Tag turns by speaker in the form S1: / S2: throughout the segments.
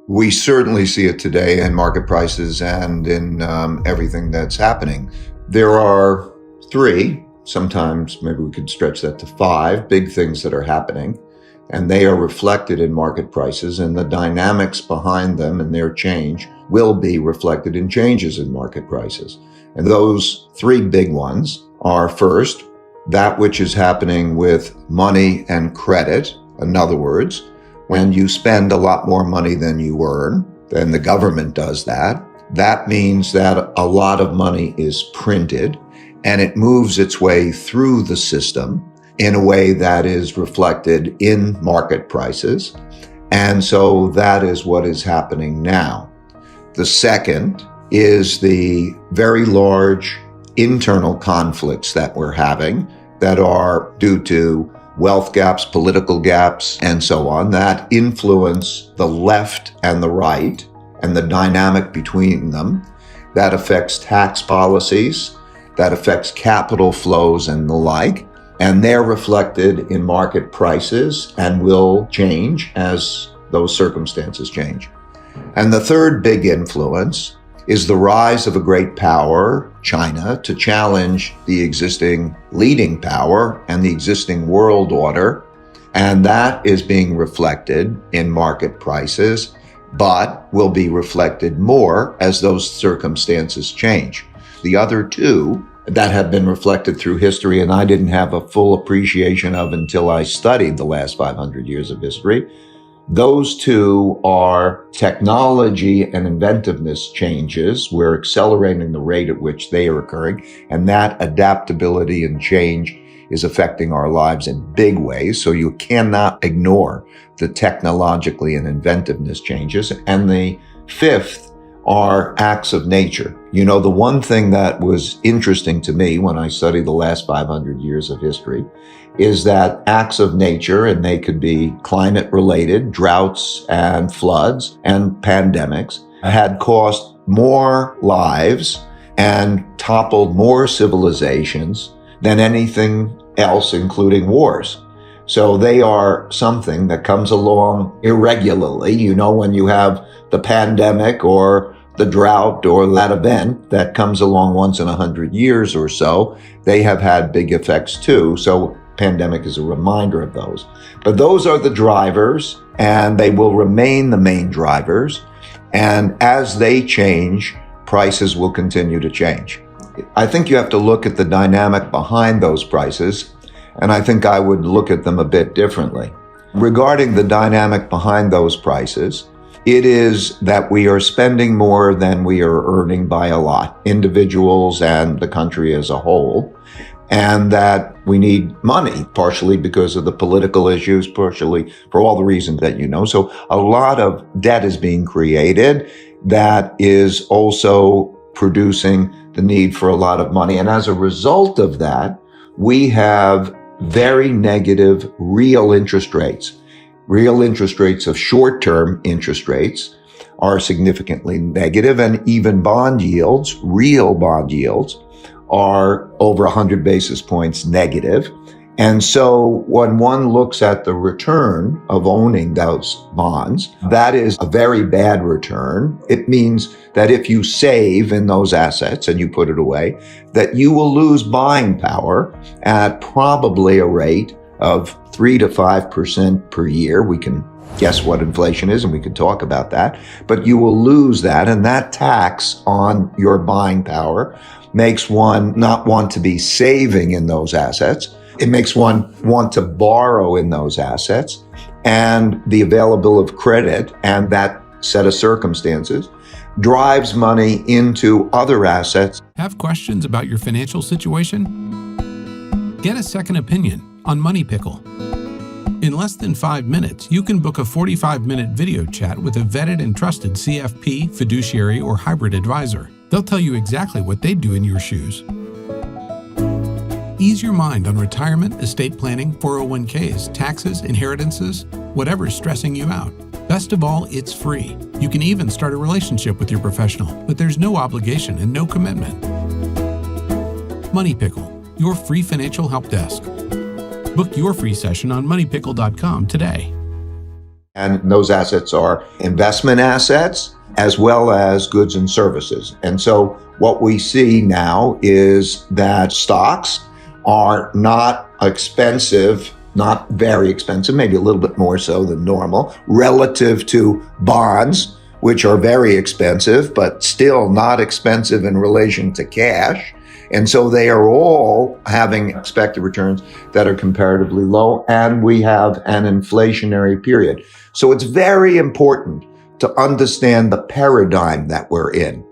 S1: We certainly see it today in market prices and in everything that's happening. There are three, sometimes maybe we could stretch that to five, big things that are happening, and they are reflected in market prices, and the dynamics behind them and their change will be reflected in changes in market prices. And those three big ones are, first, that which is happening with money and credit. In other words, when you spend a lot more money than you earn, then the government does that. That means that a lot of money is printed and it moves its way through the system in a way that is reflected in market prices. And so that is what is happening now. The second is the very large internal conflicts that we're having that are due to wealth gaps, political gaps, and so on, that influence the left and the right and the dynamic between them. That affects tax policies, that affects capital flows and the like, and they're reflected in market prices and will change as those circumstances change. And the third big influence is the rise of a great power, China, to challenge the existing leading power and the existing world order. And that is being reflected in market prices, but will be reflected more as those circumstances change. The other two that have been reflected through history, and I didn't have a full appreciation of until I studied the last 500 years of history, those two are technology and inventiveness changes. We're accelerating the rate at which they are occurring, and that adaptability and change is affecting our lives in big ways. So you cannot ignore the technologically and inventiveness changes. And the fifth are acts of nature. You know, the one thing that was interesting to me when I studied the last 500 years of history is that acts of nature, and they could be climate related, droughts and floods and pandemics, had cost more lives and toppled more civilizations than anything else, including wars. So they are something that comes along irregularly. You know, when you have the pandemic or the drought or that event that comes along once in 100 years or so, they have had big effects too. So pandemic is a reminder of those. But those are the drivers, and they will remain the main drivers. And as they change, prices will continue to change. I think you have to look at the dynamic behind those prices, and I think I would look at them a bit differently. Regarding the dynamic behind those prices, it is that we are spending more than we are earning by a lot, individuals and the country as a whole, and that we need money, partially because of the political issues, partially for all the reasons that you know. So a lot of debt is being created that is also producing the need for a lot of money. And as a result of that, we have very negative real interest rates. Real interest rates of short-term interest rates are significantly negative, and even bond yields, real bond yields, are over 100 basis points negative. And so when one looks at the return of owning those bonds, that is a very bad return. It means that if you save in those assets and you put it away, that you will lose buying power at probably a rate of 3 to 5% per year. We can guess what inflation is, and we can talk about that, but you will lose that. And that tax on your buying power makes one not want to be saving in those assets. It makes one want to borrow in those assets, and the availability of credit and that set of circumstances drives money into other assets.
S2: Have questions about your financial situation? Get a second opinion on Money Pickle. In less than 5 minutes, you can book a 45-minute video chat with a vetted and trusted CFP, fiduciary, or hybrid advisor. They'll tell you exactly what they'd do in your shoes. Ease your mind on retirement, estate planning, 401ks, taxes, inheritances, whatever's stressing you out. Best of all, it's free. You can even start a relationship with your professional, but there's no obligation and no commitment. Money Pickle, your free financial help desk. Book your free session on moneypickle.com today.
S1: And those assets are investment assets as well as goods and services. And so what we see now is that stocks are not expensive, not very expensive, maybe a little bit more so than normal, relative to bonds, which are very expensive, but still not expensive in relation to cash. And so they are all having expected returns that are comparatively low, and we have an inflationary period. So it's very important to understand the paradigm that we're in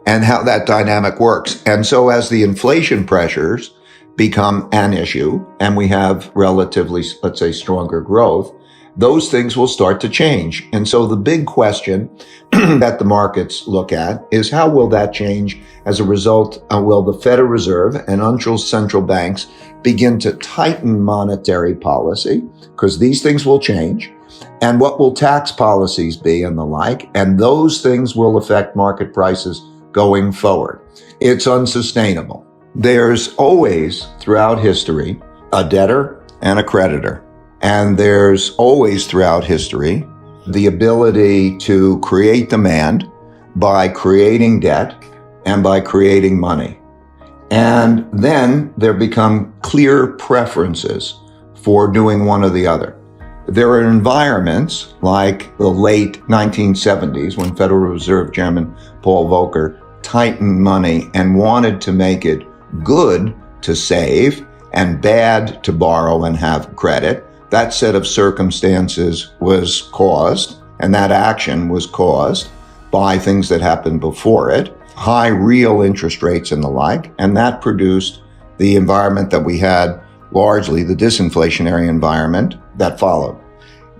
S1: and how that dynamic works. And so as the inflation pressures become an issue and we have relatively, let's say, stronger growth, those things will start to change. And so the big question that the markets look at is how will that change as a result? Will the Federal Reserve and other central banks begin to tighten monetary policy? Because these things will change. And what will tax policies be and the like? And those things will affect market prices going forward. It's unsustainable. There's always, throughout history, a debtor and a creditor. And there's always, throughout history, the ability to create demand by creating debt and by creating money. And then there become clear preferences for doing one or the other. There are environments like the late 1970s when Federal Reserve Chairman Paul Volcker tightened money and wanted to make it good to save and bad to borrow and have credit. That set of circumstances was caused, and that action was caused by things that happened before it, high real interest rates and the like, and that produced the environment that we had, largely the disinflationary environment that followed.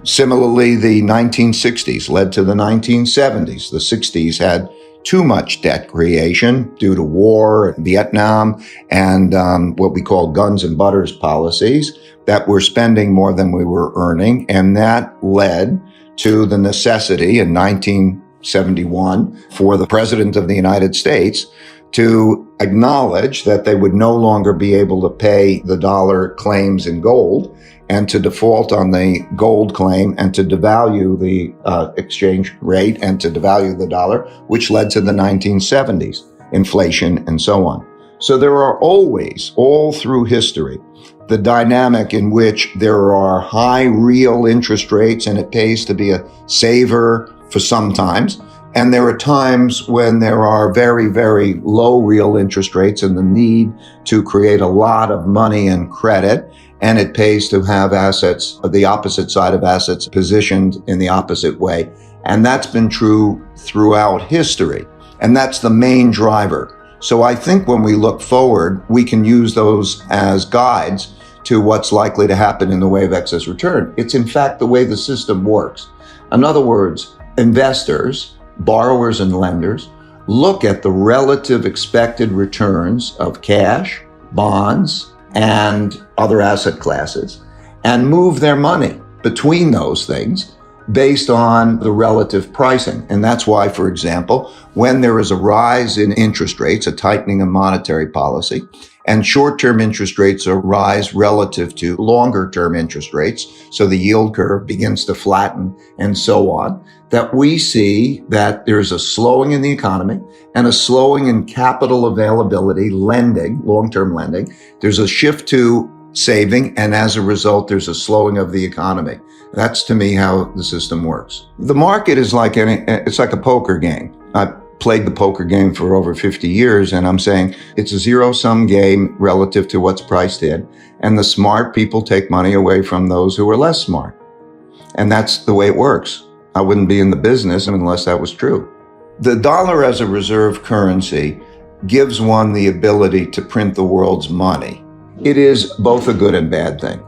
S1: Similarly, the 1960s led to the 1970s. The 60s had too much debt creation due to war in Vietnam and what we call guns and butters policies that were spending more than we were earning. And that led to the necessity in 1971 for the President of the United States to acknowledge that they would no longer be able to pay the dollar claims in gold and to default on the gold claim and to devalue the exchange rate and to devalue the dollar, which led to the 1970s, inflation and so on. So there are always, all through history, the dynamic in which there are high real interest rates and it pays to be a saver for some times. And there are times when there are very, very low real interest rates and the need to create a lot of money and credit. And it pays to have assets, the opposite side of assets, positioned in the opposite way. And that's been true throughout history. And that's the main driver. So I think when we look forward, we can use those as guides to what's likely to happen in the way of excess return. It's in fact the way the system works. In other words, investors, borrowers and lenders look at the relative expected returns of cash, bonds, and other asset classes and move their money between those things based on the relative pricing. And that's why, for example, when there is a rise in interest rates, a tightening of monetary policy, and short-term interest rates rise relative to longer-term interest rates, so the yield curve begins to flatten and so on, that we see that there's a slowing in the economy and a slowing in capital availability, lending, long-term lending. There's a shift to saving, and as a result, there's a slowing of the economy. That's, to me, how the system works. The market is like it's like a poker game. I've played the poker game for over 50 years, and I'm saying it's a zero-sum game relative to what's priced in, and the smart people take money away from those who are less smart. And that's the way it works. I wouldn't be in the business unless that was true. The dollar as a reserve currency gives one the ability to print the world's money. It is both a good and bad thing.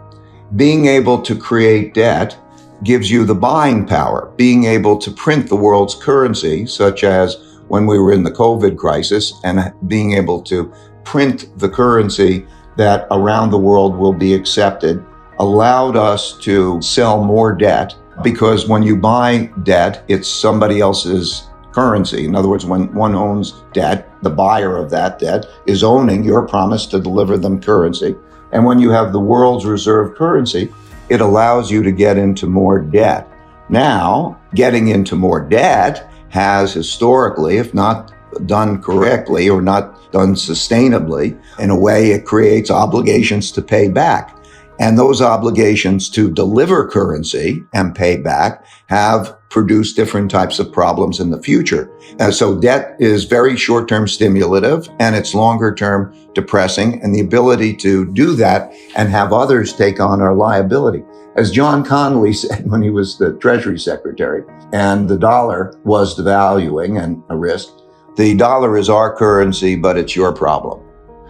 S1: Being able to create debt gives you the buying power. Being able to print the world's currency, such as when we were in the COVID crisis, and being able to print the currency that around the world will be accepted, allowed us to sell more debt, because when you buy debt, it's somebody else's currency. In other words, when one owns debt, the buyer of that debt is owning your promise to deliver them currency. And when you have the world's reserve currency, it allows you to get into more debt. Now, getting into more debt has historically, if not done correctly or not done sustainably, in a way it creates obligations to pay back. And those obligations to deliver currency and pay back have produced different types of problems in the future. So debt is very short-term stimulative and it's longer-term depressing, and the ability to do that and have others take on our liability. As John Connolly said when he was the Treasury Secretary and the dollar was devaluing and a risk, the dollar is our currency, but it's your problem.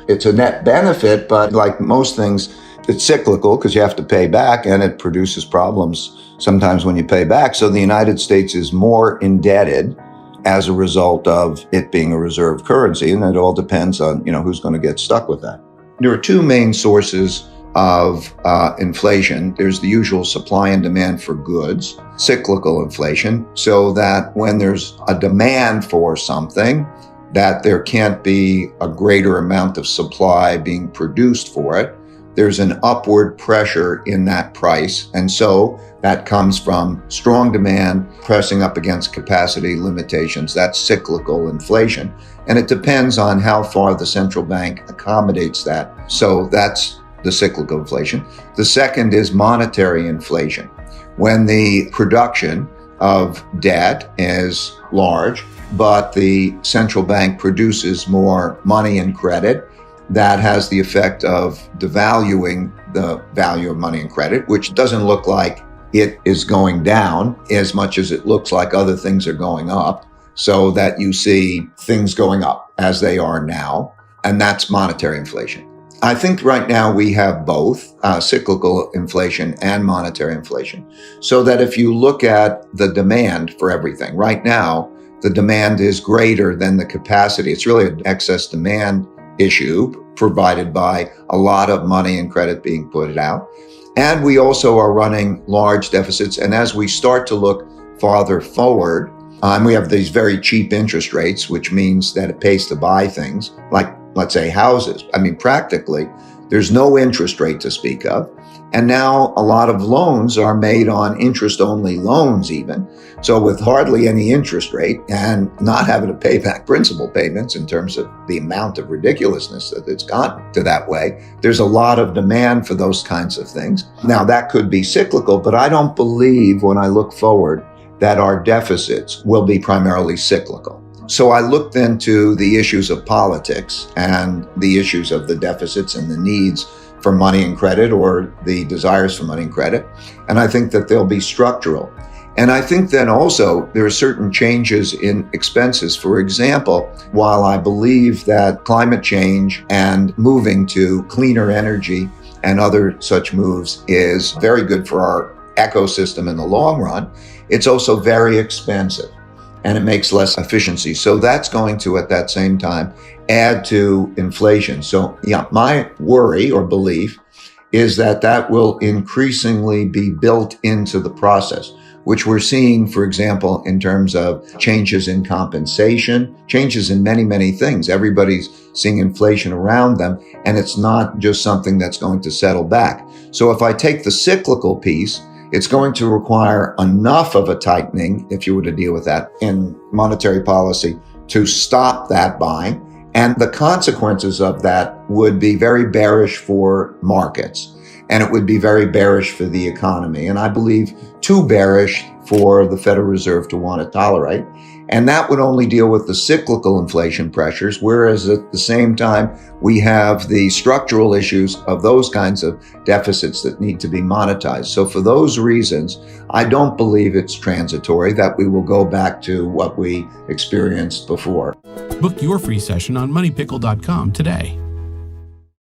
S1: It's a net benefit, but like most things, it's cyclical because you have to pay back and it produces problems sometimes when you pay back. So the United States is more indebted as a result of it being a reserve currency. And it all depends on, who's going to get stuck with that. There are two main sources of inflation. There's the usual supply and demand for goods, cyclical inflation, so that when there's a demand for something, that there can't be a greater amount of supply being produced for it. There's an upward pressure in that price. And so that comes from strong demand pressing up against capacity limitations. That's cyclical inflation. And it depends on how far the central bank accommodates that. So that's the cyclical inflation. The second is monetary inflation. When the production of debt is large, but the central bank produces more money and credit, that has the effect of devaluing the value of money and credit, which doesn't look like it is going down as much as it looks like other things are going up, so that you see things going up as they are now, and that's monetary inflation. I think right now we have both cyclical inflation and monetary inflation, so that if you look at the demand for everything, right now, the demand is greater than the capacity. It's really an excess demand issue provided by a lot of money and credit being put out. And we also are running large deficits. And as we start to look farther forward, we have these very cheap interest rates, which means that it pays to buy things like, let's say, houses. Practically, there's no interest rate to speak of. And now a lot of loans are made on interest-only loans even. So with hardly any interest rate and not having to pay back principal payments in terms of the amount of ridiculousness that it's gotten to that way, there's a lot of demand for those kinds of things. Now that could be cyclical, but I don't believe when I look forward that our deficits will be primarily cyclical. So I looked into the issues of politics and the issues of the deficits and the needs for money and credit, or the desires for money and credit. And I think that they'll be structural. And I think that also there are certain changes in expenses. For example, while I believe that climate change and moving to cleaner energy and other such moves is very good for our ecosystem in the long run, it's also very expensive and it makes less efficiency. So that's going to, at that same time, add to inflation. So yeah, my worry or belief is that that will increasingly be built into the process, which we're seeing, for example, in terms of changes in compensation, changes in many, many things. Everybody's seeing inflation around them, and it's not just something that's going to settle back. So if I take the cyclical piece, it's going to require enough of a tightening, if you were to deal with that in monetary policy, to stop that buying. And the consequences of that would be very bearish for markets, and it would be very bearish for the economy. And I believe too bearish for the Federal Reserve to want to tolerate. And that would only deal with the cyclical inflation pressures, whereas at the same time, we have the structural issues of those kinds of deficits that need to be monetized. So for those reasons, I don't believe it's transitory, that we will go back to what we experienced before.
S2: Book your free session on moneypickle.com today.